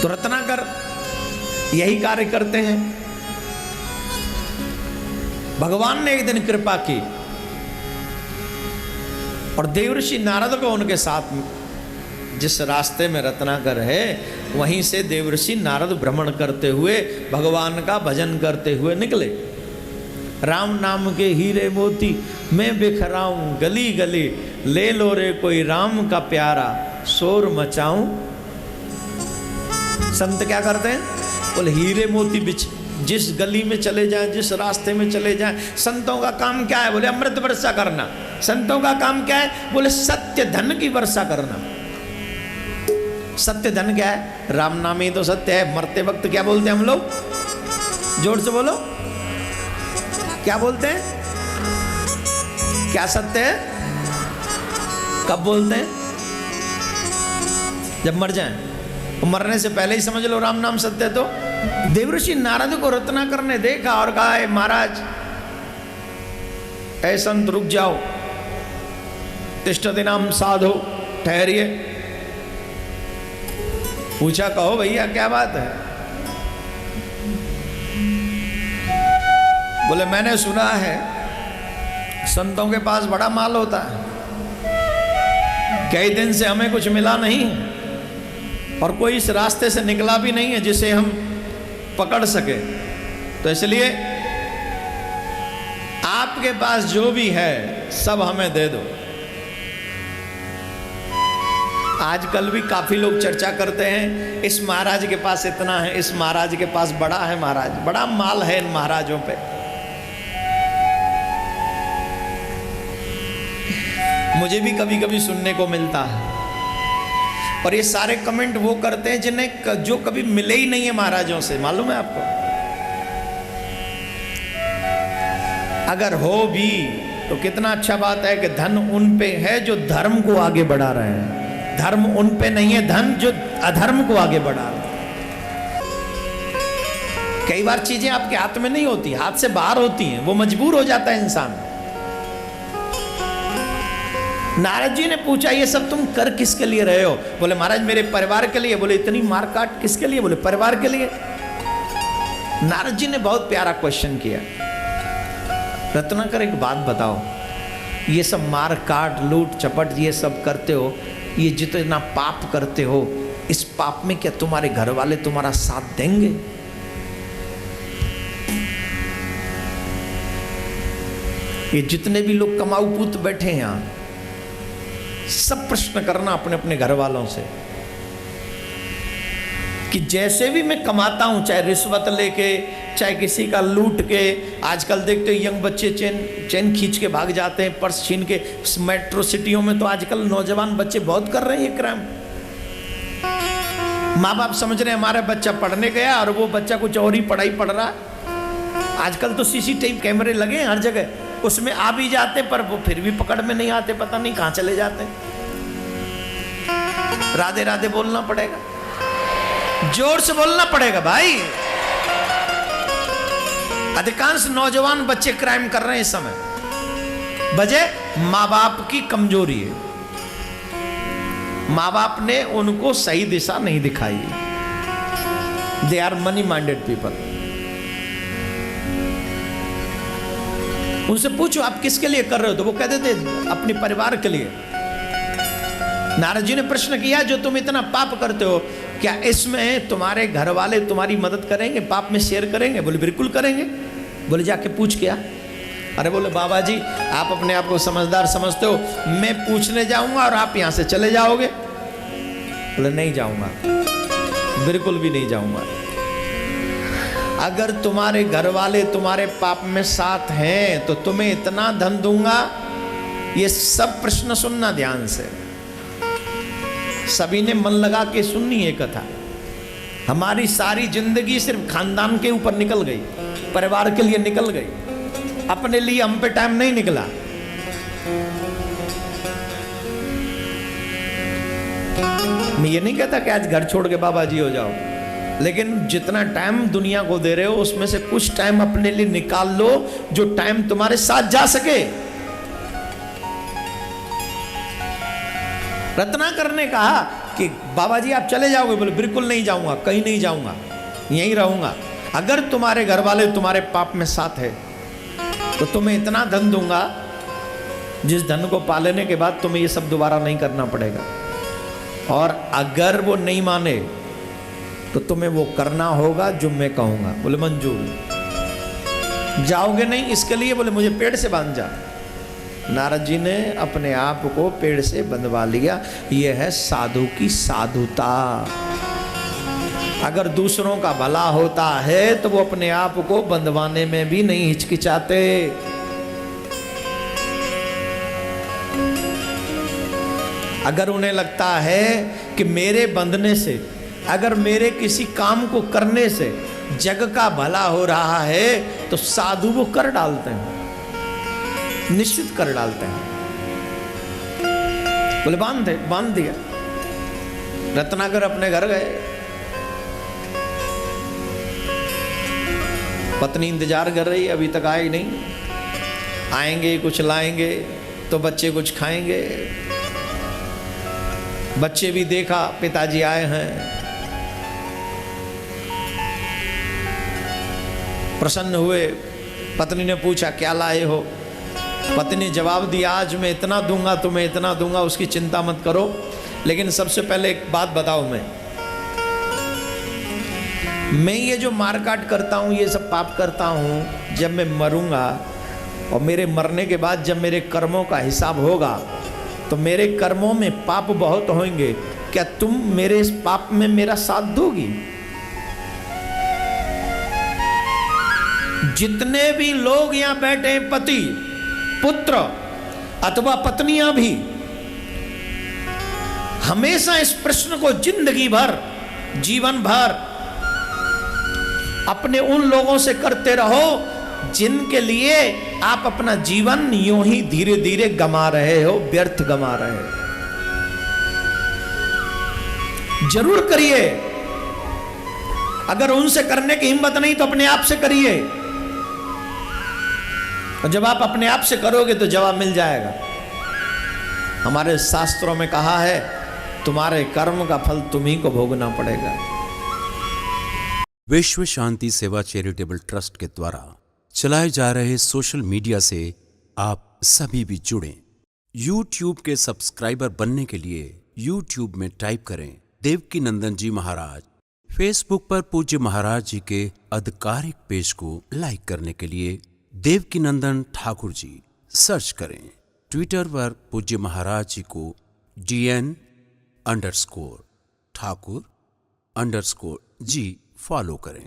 तो रत्नाकर यही कार्य करते हैं। भगवान ने एक दिन कृपा की और देवर्षि नारद को उनके साथ, जिस रास्ते में रत्नाकर है वहीं से देवर्षि नारद भ्रमण करते हुए भगवान का भजन करते हुए निकले। राम नाम के हीरे मोती मैं बिखराऊं गली गली, ले लो रे कोई राम का प्यारा शोर मचाऊं। संत क्या करते हैं? बोले हीरे मोती बिछ, जिस गली में चले जाएं, जिस रास्ते में चले जाएं, संतों का काम क्या है? बोले अमृत वर्षा करना। संतों का काम क्या है? बोले सत्य धन की वर्षा करना। सत्य धन क्या है? राम नाम ही तो सत्य है। मरते वक्त क्या बोलते हैं हम लोग? जोर से बोलो, क्या बोलते हैं? क्या सत्य है? कब बोलते हैं? जब मर जाएं। तो मरने से पहले ही समझ लो राम नाम सत्य है। तो देवर्षि नारद को रत्नाकर ने देखा और कहा, महाराज ऐ संत रुक जाओ, तिष्ठति नाम साधो, ठहरिए। पूछा, कहो भैया क्या बात है? बोले मैंने सुना है संतों के पास बड़ा माल होता है, कई दिन से हमें कुछ मिला नहीं और कोई इस रास्ते से निकला भी नहीं है जिसे हम पकड़ सके, तो इसलिए आपके पास जो भी है सब हमें दे दो। आजकल भी काफी लोग चर्चा करते हैं, इस महाराज के पास इतना है, इस महाराज के पास बड़ा है, महाराज बड़ा माल है इन महाराजों पे। मुझे भी कभी कभी सुनने को मिलता है। और ये सारे कमेंट वो करते हैं जिन्हें जो कभी मिले ही नहीं है महाराजों से, मालूम है आपको? अगर हो भी तो कितना अच्छा बात है कि धन उन पे है जो धर्म को आगे बढ़ा रहे हैं। धर्म उन पे नहीं है, धन जो अधर्म को आगे बढ़ा रहे हैं। कई बार चीजें आपके हाथ में नहीं होती, हाथ से बाहर होती हैं, वो मजबूर हो जाता है इंसान। नारद जी ने पूछा, ये सब तुम कर किसके लिए रहे हो? बोले महाराज मेरे परिवार के लिए। बोले इतनी मारकाट किसके लिए? बोले परिवार के लिए। नारद जी ने बहुत प्यारा क्वेश्चन किया, रत्नाकर एक बात बताओ, ये सब मारकाट लूट चपट ये सब करते हो, ये जितना पाप करते हो, इस पाप में क्या तुम्हारे घर वाले तुम्हारा साथ देंगे? ये जितने भी लोग कमाऊ पूत बैठे हैं यहां, सब प्रश्न करना अपने अपने घर वालों से कि जैसे भी मैं कमाता हूं, चाहे रिश्वत लेके, चाहे किसी का लूट के। आजकल देखते हो यंग बच्चे चेन खींच के भाग जाते हैं, पर्स छीन के। मेट्रो सिटियों में तो आजकल नौजवान बच्चे बहुत कर रहे हैं ये क्राइम। माँ बाप समझ रहे हैं हमारा बच्चा पढ़ने गया और वो बच्चा कुछ और ही पढ़ाई पढ़ रहा। आजकल तो सीसीटीवी कैमरे लगे हैं हर जगह, उसमें आ भी जाते पर वो फिर भी पकड़ में नहीं आते, पता नहीं कहां चले जाते। राधे राधे बोलना पड़ेगा, जोर से बोलना पड़ेगा भाई। अधिकांश नौजवान बच्चे क्राइम कर रहे हैं इस समय, वजह माँ बाप की कमजोरी है। माँ बाप ने उनको सही दिशा नहीं दिखाई। They are money minded people. उनसे पूछो आप किसके लिए कर रहे हो, तो वो कहते थे अपने परिवार के लिए। नारद जी ने प्रश्न किया, जो तुम इतना पाप करते हो, क्या इसमें तुम्हारे घर वाले तुम्हारी मदद करेंगे, पाप में शेयर करेंगे? बोले बिल्कुल करेंगे। बोले जाके पूछ क्या? अरे बोले बाबा जी आप अपने आप को समझदार समझते हो, मैं पूछने जाऊंगा और आप यहां से चले जाओगे? बोले नहीं जाऊंगा, बिल्कुल भी नहीं जाऊंगा। अगर तुम्हारे घर वाले तुम्हारे पाप में साथ हैं तो तुम्हें इतना धन दूंगा। ये सब प्रश्न सुनना ध्यान से, सभी ने मन लगा के सुननी है कथा। हमारी सारी जिंदगी सिर्फ खानदान के ऊपर निकल गई, परिवार के लिए निकल गई, अपने लिए हम पे टाइम नहीं निकला। मैं ये नहीं कहता कि आज घर छोड़ के बाबा जी हो जाओ, लेकिन जितना टाइम दुनिया को दे रहे हो उसमें से कुछ टाइम अपने लिए निकाल लो, जो टाइम तुम्हारे साथ जा सके। रत्नाकर ने कहा कि बाबा जी आप चले जाओगे? बोले बिल्कुल नहीं जाऊंगा, कहीं नहीं जाऊंगा, यहीं रहूंगा। अगर तुम्हारे घर वाले तुम्हारे पाप में साथ है तो तुम्हें इतना धन दूंगा जिस धन को पा लेने के बाद तुम्हें ये सब दोबारा नहीं करना पड़ेगा। और अगर वो नहीं माने तो तुम्हें वो करना होगा जो मैं कहूंगा। बोले मंजूर। जाओगे नहीं इसके लिए? बोले मुझे पेड़ से बांध जा। नारद जी ने अपने आप को पेड़ से बंधवा लिया। यह है साधु की साधुता। अगर दूसरों का भला होता है तो वो अपने आप को बंधवाने में भी नहीं हिचकिचाते। अगर उन्हें लगता है कि मेरे बंधने से, अगर मेरे किसी काम को करने से जग का भला हो रहा है तो साधु वो कर डालते हैं, निश्चित कर डालते हैं। बोले बांध दिया। रत्नाकर अपने घर गए, पत्नी इंतजार कर रही, अभी तक आए नहीं। आएंगे कुछ लाएंगे तो बच्चे कुछ खाएंगे। बच्चे भी देखा पिताजी आए हैं, प्रसन्न हुए। पत्नी ने पूछा क्या लाए हो? पत्नी ने जवाब दिया आज मैं इतना दूंगा, तुम्हें इतना दूंगा, उसकी चिंता मत करो। लेकिन सबसे पहले एक बात बताओ, मैं ये जो मारकाट करता हूँ, ये सब पाप करता हूँ, जब मैं मरूंगा और मेरे मरने के बाद जब मेरे कर्मों का हिसाब होगा तो मेरे कर्मों में पाप बहुत होंगे, क्या तुम मेरे इस पाप में मेरा साथ दोगी? जितने भी लोग यहां बैठे हैं, पति पुत्र अथवा पत्नियां भी, हमेशा इस प्रश्न को जिंदगी भर, जीवन भर अपने उन लोगों से करते रहो जिनके लिए आप अपना जीवन यूं ही धीरे धीरे गमा रहे हो, व्यर्थ गमा रहे हो। जरूर करिए। अगर उनसे करने की हिम्मत नहीं तो अपने आप से करिए, और जब आप अपने आप से करोगे तो जवाब मिल जाएगा। हमारे शास्त्रों में कहा है तुम्हारे कर्म का फल तुम्ही को भोगना पड़ेगा। विश्व शांति सेवा चैरिटेबल ट्रस्ट के द्वारा चलाए जा रहे सोशल मीडिया से आप सभी भी जुड़ें। YouTube के सब्सक्राइबर बनने के लिए YouTube में टाइप करें देवकीनंदन जी महाराज। Facebook पर पूज्य महाराज जी के आधिकारिक पेज को लाइक करने के लिए देवकीनंदन ठाकुर जी सर्च करें। ट्विटर पर पूज्य महाराज जी को DN_ठाकुर_जी फॉलो करें।